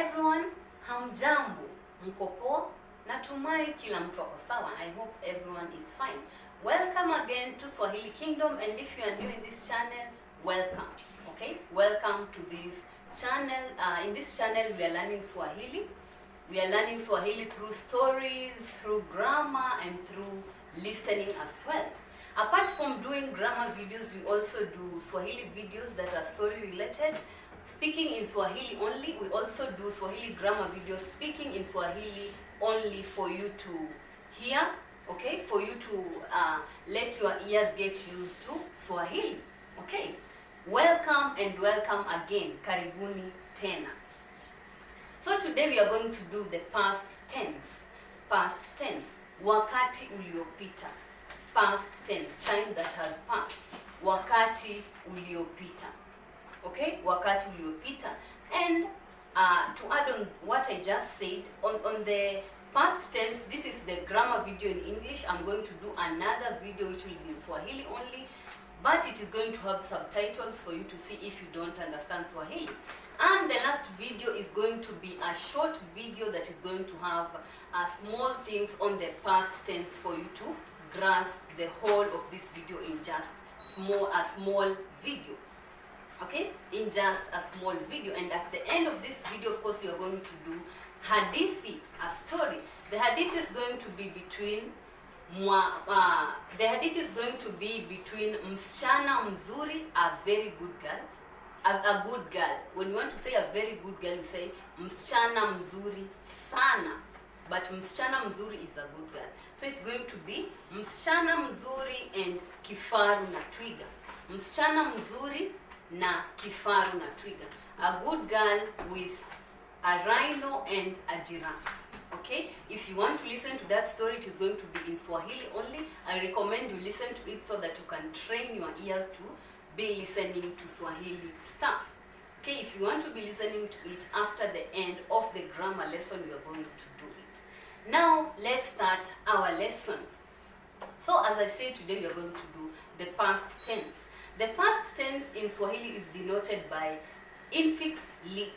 everyone, hamjambo, mko poa? Natumai kila mtu ako sawa. I hope everyone is fine. Welcome again to Swahili Kingdom, and if you are new in this channel, welcome. Okay, welcome to this channel. In this channel we are learning Swahili. We are learning Swahili through stories, through grammar, and through listening as well. Apart from doing grammar videos, we also do Swahili videos that are story related, speaking in Swahili only. We also do Swahili grammar videos, speaking in Swahili only for you to hear, okay? For you to let your ears get used to Swahili, okay? Welcome and welcome again. Karibuni tena. So today we are going to do the past tense. Past tense. Wakati uliopita. Past tense. Time that has passed. Wakati uliopita. Okay? Wakati uliopita. And to add on what I just said, on the past tense, this is the grammar video in English. I'm going to do another video which will be in Swahili only, but it is going to have subtitles for you to see if you don't understand Swahili. And the last video is going to be a short video that is going to have small things on the past tense for you to grasp the whole of this video in just a small video. Okay, in just a small video. And at the end of this video, of course, you are going to do hadithi, a story. The hadith is going to be between msichana mzuri, a very good girl, a good girl. When you want to say a very good girl, you say msichana mzuri sana, but msichana mzuri is a good girl. So it's going to be msichana mzuri and kifaru na twiga. Msichana mzuri na kifaru na twiga. A good girl with a rhino and a giraffe. Okay, if you want to listen to that story, it is going to be in Swahili only. I recommend you listen to it so that you can train your ears to be listening to Swahili stuff. Okay, if you want to be listening to it after the end of the grammar lesson, we are going to do it. Now let's start our lesson. So as I said, today we are going to do the past tense. The past tense in Swahili is denoted by infix li.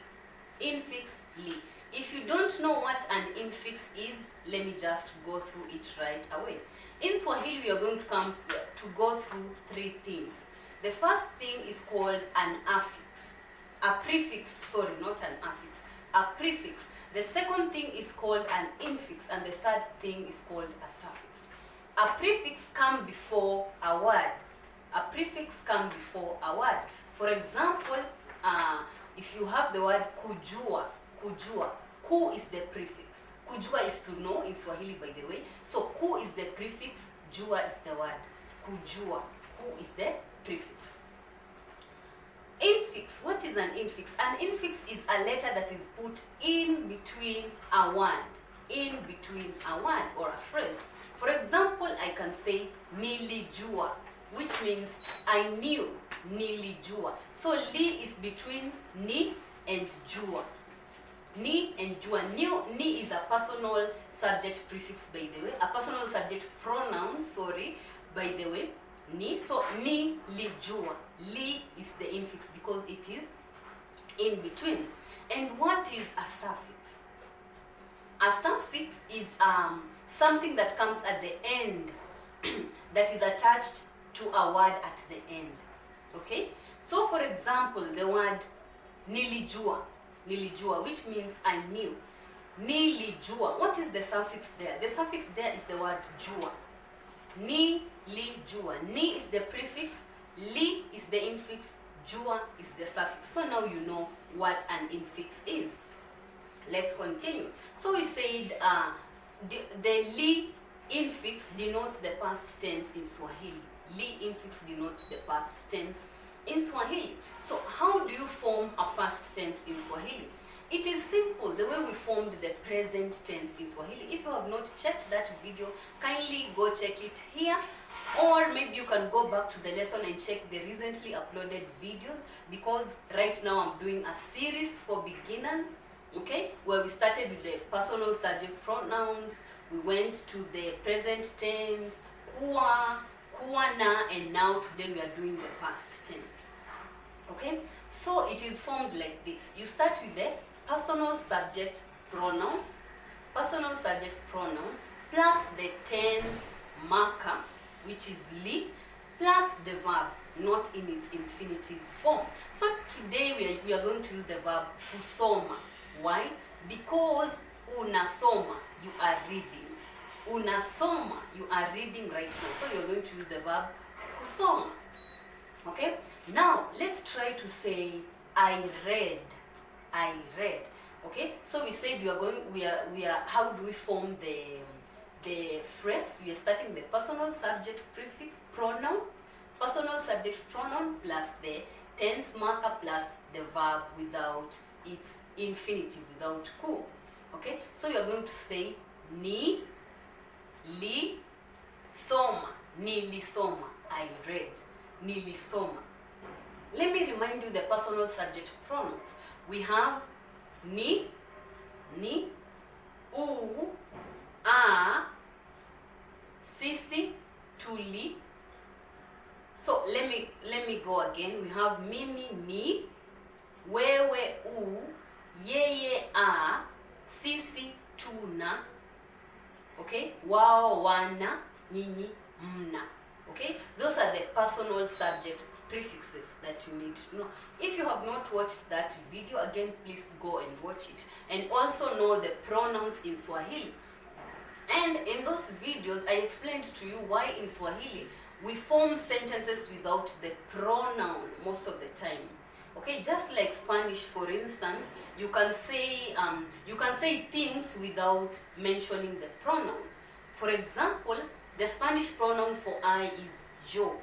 Infix li. If you don't know what an infix is, let me just go through it right away. In Swahili, we are going to go through three things. The first thing is called an affix. A prefix, sorry, not an affix. A prefix. The second thing is called an infix, and the third thing is called a suffix. A prefix comes before a word. A prefix comes before a word. For example, if you have the word kujua, kujua, ku is the prefix. Kujua is to know in Swahili, by the way. So ku is the prefix, jua is the word. Kujua, ku is the prefix. Infix, what is an infix? An infix is a letter that is put in between a word. In between a word or a phrase. For example, I can say nilijua, which means I knew. Nilijua. So li is between ni and jua. Ni and jua. Ni is a personal subject prefix, by the way. A personal subject pronoun, sorry, by the way. Ni. So ni, li, jua. Li is the infix because it is in between. And what is a suffix? A suffix is something that comes at the end that is attached to a word at the end. Okay? So for example, the word nilijua. Nilijua, which means I knew. Nilijua. What is the suffix there? The suffix there is the word jua. Nilijua. Ni is the prefix, li is the infix, jua is the suffix. So now you know what an infix is. Let's continue. So we said the li infix denotes the past tense in Swahili. Li infix denotes the past tense in Swahili. So how do you form a past tense in Swahili? It is simple, the way we formed the present tense in Swahili. If you have not checked that video, kindly go check it here, or maybe you can go back to the lesson and check the recently uploaded videos, because right now I'm doing a series for beginners, okay, where we started with the personal subject pronouns, we went to the present tense, kuwa, kuwana, and now today we are doing the past tense. Okay, so it is formed like this. You start with the personal subject pronoun, plus the tense marker, which is li, plus the verb, not in its infinitive form. So today we are going to use the verb kusoma. Why? Because unasoma, you are reading. Unasoma, you are reading right now. So you're going to use the verb kusoma. Okay? Now let's try to say I read. I read. Okay? So we said we are how do we form the phrase? We are starting the personal subject prefix pronoun, personal subject pronoun plus the tense marker plus the verb without its infinitive, without ku. Okay? So you are going to say ni li soma. Nilisoma. I read. Nilisoma. Let me remind you the personal subject pronouns. We have ni, u, a, sisi, tuli. So let me go again. We have mimi, ni, wewe, u, yeye, a, sisi, tuna. Okay? Wao, wana, nyinyi, mna. Okay? Those are the personal subject prefixes that you need to know. If you have not watched that video, again, please go and watch it. And also know the pronouns in Swahili. And in those videos, I explained to you why in Swahili we form sentences without the pronoun most of the time. Okay, just like Spanish, for instance, you can say things without mentioning the pronoun. For example, the Spanish pronoun for I is yo.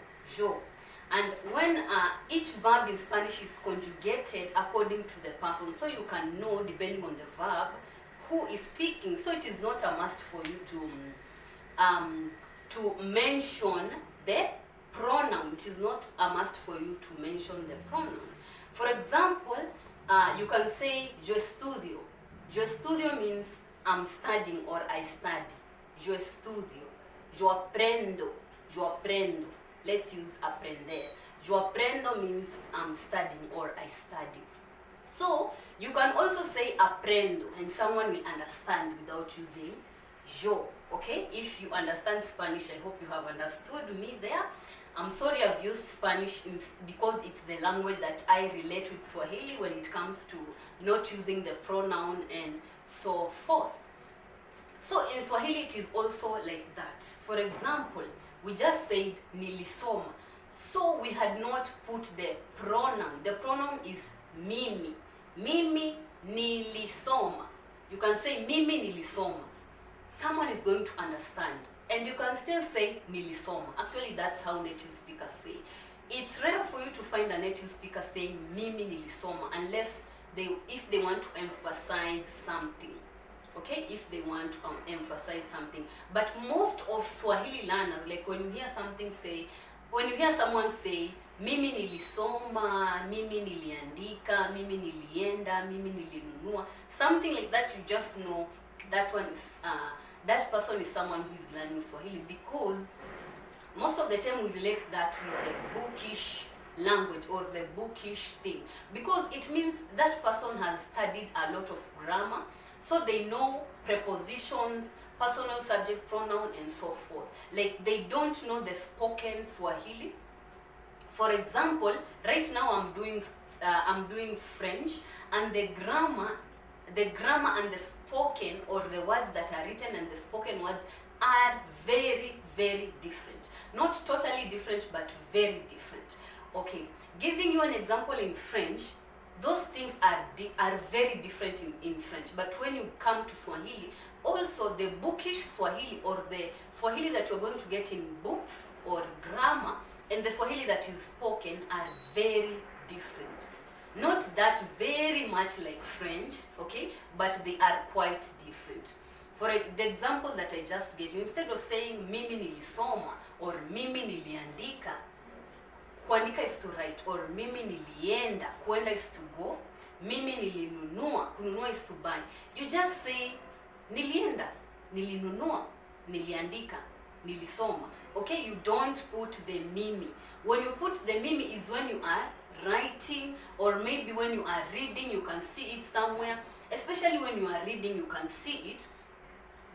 And when each verb in Spanish is conjugated according to the person, so you can know, depending on the verb, who is speaking. So it is not a must for you to mention the pronoun. It is not a must for you to mention the pronoun. For example, you can say yo estudio. Yo estudio means I'm studying or I study. Yo estudio. Yo aprendo. Let's use aprender. Yo aprendo means I'm studying or I study. So you can also say aprendo and someone will understand without using yo. Okay? If you understand Spanish, I hope you have understood me there. I'm sorry I've used Spanish because it's the language that I relate with Swahili when it comes to not using the pronoun and so forth. So in Swahili it is also like that. For example, we just said nilisoma. So we had not put the pronoun. The pronoun is mimi. Mimi nilisoma. You can say mimi nilisoma. Someone is going to understand. And you can still say nilisoma. Actually, that's how native speakers say. It's rare for you to find a native speaker saying mimi nilisoma unless if they want to emphasize something. Okay, if they want to emphasize something. But most of Swahili learners, like when you hear someone say mimi nilisoma, mimi niliandika, mimi nilienda, mimi nilinunua, something like that, you just know that one is that person is someone who is learning Swahili, because most of the time we relate that with the bookish language or the bookish thing, because it means that person has studied a lot of grammar, so they know prepositions, personal subject pronoun, and so forth. Like they don't know the spoken Swahili. For example, right now I'm doing French, and the grammar and the spoken, or the words that are written and the spoken words, are very, very different. Not totally different, but very different. Okay, giving you an example in French, those things are very different in French. But when you come to Swahili, also the bookish Swahili, or the Swahili that you're going to get in books or grammar, and the Swahili that is spoken are very different. Not that very much like French, okay, but they are quite different. For the example that I just gave you, instead of saying mimi nilisoma or mimi niliandika, kuandika is to write, or mimi nilienda, kuenda is to go, mimi nilinunua, kununua is to buy. You just say nilienda, nilinunua, niliandika, nilisoma. Okay, you don't put the mimi. When you put the mimi is when you are writing, or maybe when you are reading, you can see it somewhere. Especially when you are reading, you can see it.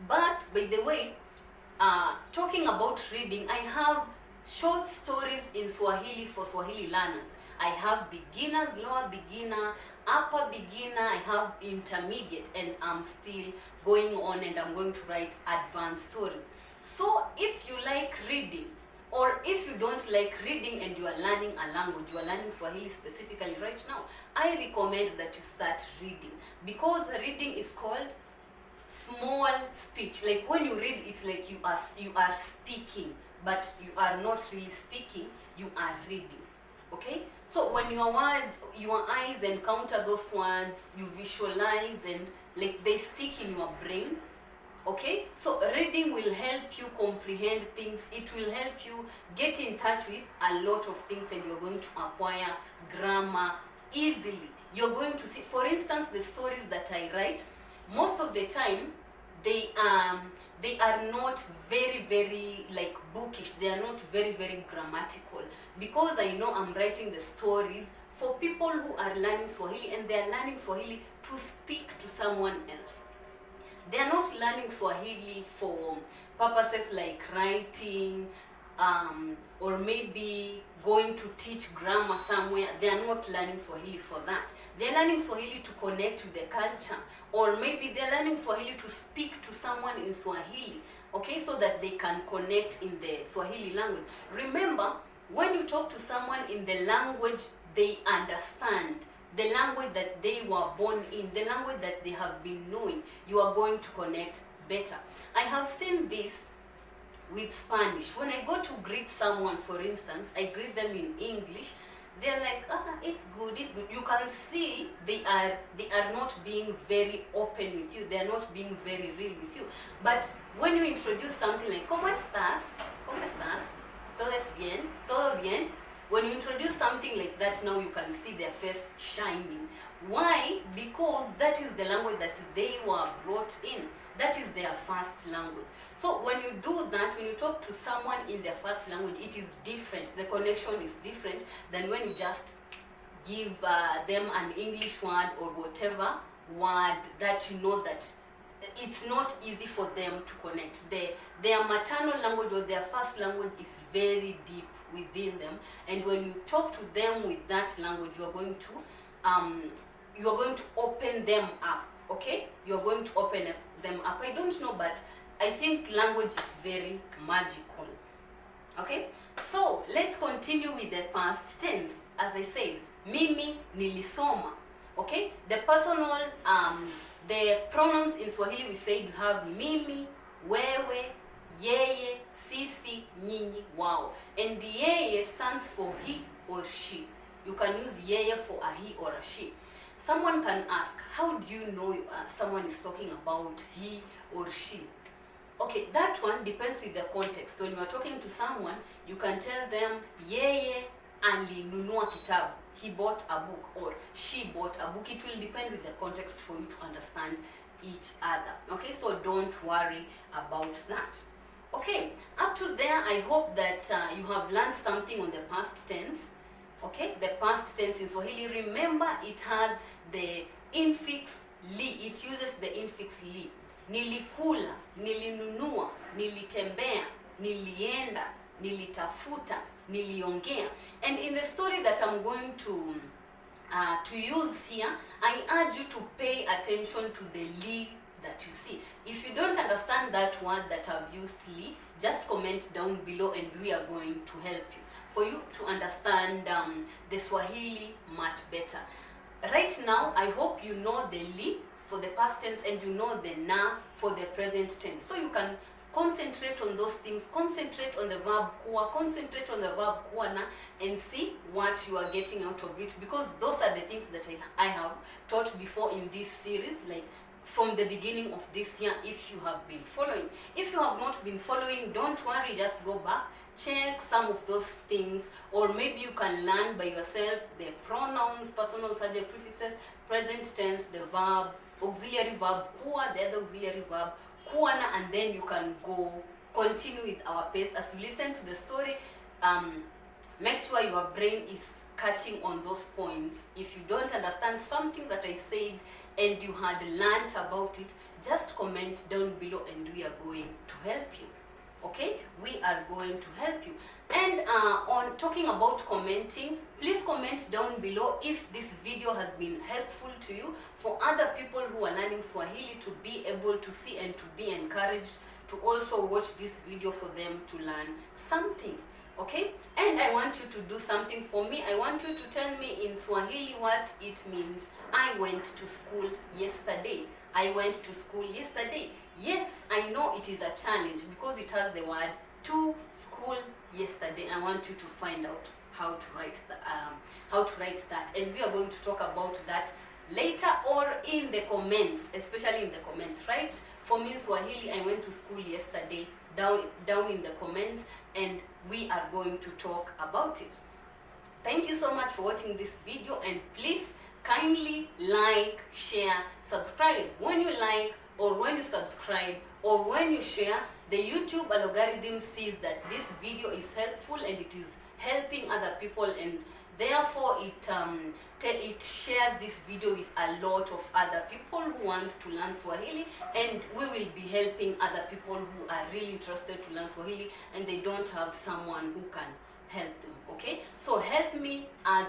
But by the way, talking about reading, I have short stories in Swahili for Swahili learners. I have beginners, lower beginner, upper beginner, I have intermediate, and I'm still going on, and I'm going to write advanced stories. So if you like reading, or if you don't like reading and you are learning a language, you are learning Swahili specifically right now, I recommend that you start reading, because reading is called small speech. Like when you read, it's like you are speaking, but you are not really speaking, you are reading. Okay, so when your words, your eyes encounter those words, you visualize, and like they stick in your brain. Okay, so reading will help you comprehend things. It will help you get in touch with a lot of things, and you're going to acquire grammar easily. You're going to see, for instance, the stories that I write, most of the time they are not very like bookish. They are not very grammatical, because I know I'm writing the stories for people who are learning Swahili, and they are learning Swahili to speak to someone else. They are not learning Swahili for purposes like writing, or maybe going to teach grammar somewhere. They are not learning Swahili for that. They are learning Swahili to connect with the culture, or maybe they are learning Swahili to speak to someone in Swahili, okay, so that they can connect in the Swahili language. Remember, when you talk to someone in the language they understand, the language that they were born in, the language that they have been knowing, you are going to connect better. I have seen this with Spanish. When I go to greet someone, for instance, I greet them in English, they're like, it's good, it's good. You can see they are not being very open with you, they are not being very real with you. But when you introduce something like, ¿Cómo estás? ¿Cómo estás? ¿Todo es bien? ¿Todo bien? When you introduce something like that, now you can see their face shining. Why? Because that is the language that they were brought in. That is their first language. So when you do that, when you talk to someone in their first language, it is different. The connection is different than when you just give them an English word or whatever word that you know that it's not easy for them to connect. Their maternal language or their first language is very deep within them, and when you talk to them with that language, you are going to open them up. Okay, you are going to open them up. I don't know, but I think language is very magical. Okay, so let's continue with the past tense. As I said, mimi nilisoma. Okay, the personal the pronouns in Swahili, we say you have mimi, wewe, yeye, sisi, nyinyi, wao. And the yeye stands for he or she. You can use yeye for a he or a she. Someone can ask, how do you know someone is talking about he or she? Okay, that one depends with the context. When you are talking to someone, you can tell them, yeye alinunua kitabu. He bought a book, or she bought a book. It will depend with the context for you to understand each other. Okay, so don't worry about that. Okay, up to there, I hope that you have learned something on the past tense. Okay, the past tense in Swahili, remember it has the infix li. It uses the infix li. Nilikula, nilinunua, nilitembea, nilienda, nilitafuta, niliongea. And in the story that I'm going to use here, I urge you to pay attention to the li that you see. If you don't understand that word that I've used li, just comment down below and we are going to help you, for you to understand the Swahili much better. Right now, I hope you know the li for the past tense and you know the na for the present tense. So you can concentrate on those things, concentrate on the verb kuwa, concentrate on the verb kuwana, and see what you are getting out of it, because those are the things that I have taught before in this series, like from the beginning of this year, if you have been following. If you have not been following, don't worry, just go back, check some of those things, or maybe you can learn by yourself the pronouns, personal subject prefixes, present tense, the verb, auxiliary verb kuwa, the other auxiliary verb kuwana, and then you can go continue with our pace as you listen to the story. make sure your brain is catching on those points. If you don't understand something that I said and you had learned about it, just comment down below and we are going to help you. Okay, we are going to help you. And on talking about commenting, please comment down below if this video has been helpful to you, for other people who are learning Swahili to be able to see and to be encouraged to also watch this video, for them to learn something. Okay, and I want you to do something for me. I want you to tell me in Swahili what it means. I went to school yesterday. I went to school yesterday. Yes, I know it is a challenge because it has the word to school yesterday. I want you to find out how to write that, and we are going to talk about that later or in the comments, especially in the comments. Right? For me in Swahili, I went to school yesterday. Down in the comments, and we are going to talk about it. Thank you so much for watching this video, and please kindly like, share, subscribe. When you like, or when you subscribe, or when you share, the YouTube algorithm sees that this video is helpful and it is helping other people, and therefore it shares this video with a lot of other people who wants to learn Swahili, and we will be helping other people who are really interested to learn Swahili and they don't have someone who can help them. Okay, so help me as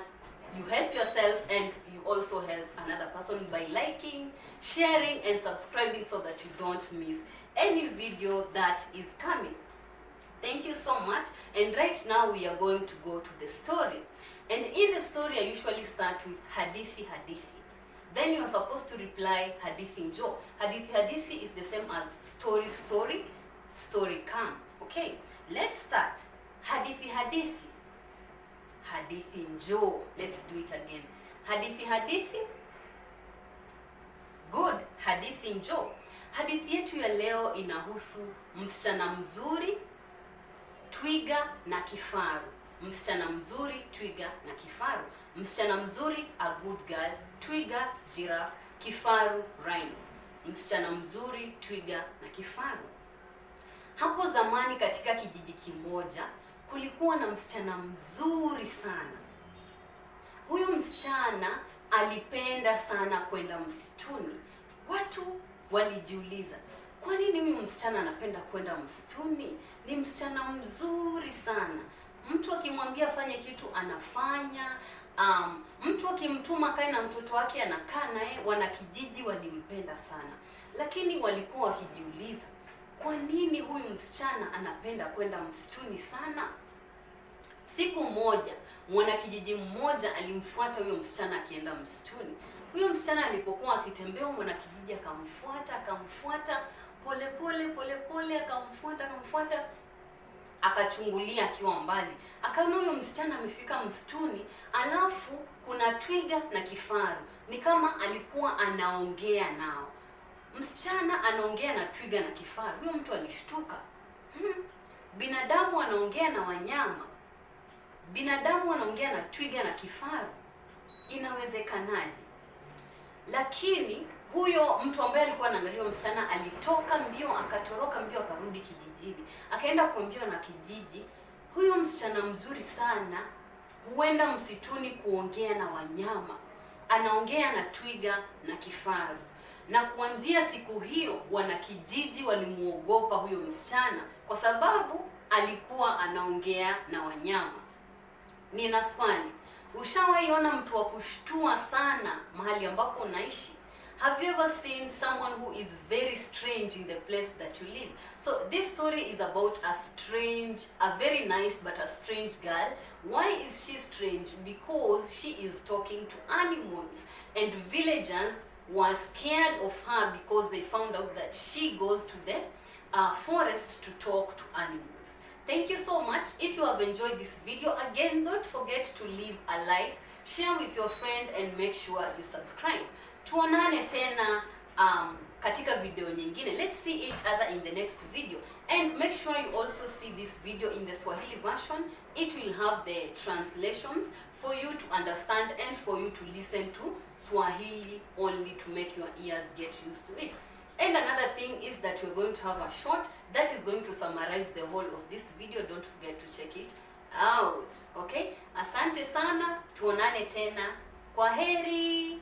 you help yourself, and you also help another person by liking, sharing, and subscribing so that you don't miss any video that is coming. Thank you so much. And right now we are going to go to the story. And in the story, I usually start with hadithi. Then you are supposed to reply hadithi njo. Hadithi is the same as story come. Okay, let's start. Hadithi. Hadithi njo. Let's do it again. Hadithi. Good. Hadithi njo. Hadithi yetu ya leo inahusu msichana mzuri, twiga na kifaru. Msichana mzuri, twiga na kifaru. Msichana mzuri, a good girl, twiga, giraffe, kifaru, rhino. Msichana mzuri, twiga na kifaru. Hapo zamani katika kijiji kimoja kulikuwa na msichana mzuri sana. Huyu msichana alipenda sana kwenda msituni. Watu walijiuliza, kwa nini huyu msichana anapenda kwenda msituni? Ni msichana mzuri sana. Mtu akimwambia afanye kitu anafanya. Mtu akimtuma kae na mtoto wake anakaa naye. Wanakijiji walimpenda sana, lakini walikuwa wakijiuliza, kwa nini huyu msichana anapenda kwenda msituni sana? Siku moja mwanakijiji mmoja alimfuata huyo msichana akienda msituni. Huyo msichana alipokuwa akitembea, mwanakijiji akamfuata pole, akamfuata. Akachungulia akiwa mbali, akaona huyo msichana amefika msituni, alafu kuna twiga na kifaru. Ni kama alikuwa anaongea nao. Msichana anaongea na twiga na kifaru. Huyo mtu alishtuka. Binadamu anaongea na wanyama, binadamu anaongea na twiga na kifaru, inawezekanaje? Lakini huyo mtu ambaye alikuwa anaangalia msichana akatoroka mbio akarudi kijijini. Akaenda kuambiwa na kijiji, huyo msichana mzuri sana huenda msituni kuongea na wanyama. Anaongea na twiga na kifaru. Na kuanzia siku hiyo wanakijiji walimuogopa huyo msichana kwa sababu alikuwa anaongea na wanyama. Nina swali. Ushawahi ona mtu wa kushtua sana mahali ambapo unaishi? Have you ever seen someone who is very strange in the place that you live? So this story is about a very nice but a strange girl. Why is she strange? Because she is talking to animals, and villagers were scared of her because they found out that she goes to the forest to talk to animals. Thank you so much. If you have enjoyed this video, again, don't forget to leave a like, share with your friend, and make sure you subscribe. Tuonane tena katika video nyingine. Let's see each other in the next video. And make sure you also see this video in the Swahili version. It will have the translations for you to understand and for you to listen to Swahili only, to make your ears get used to it. And another thing is that we're going to have a short that is going to summarize the whole of this video. Don't forget to check it out. Okay, asante sana, tuonane tena. Kwaheri.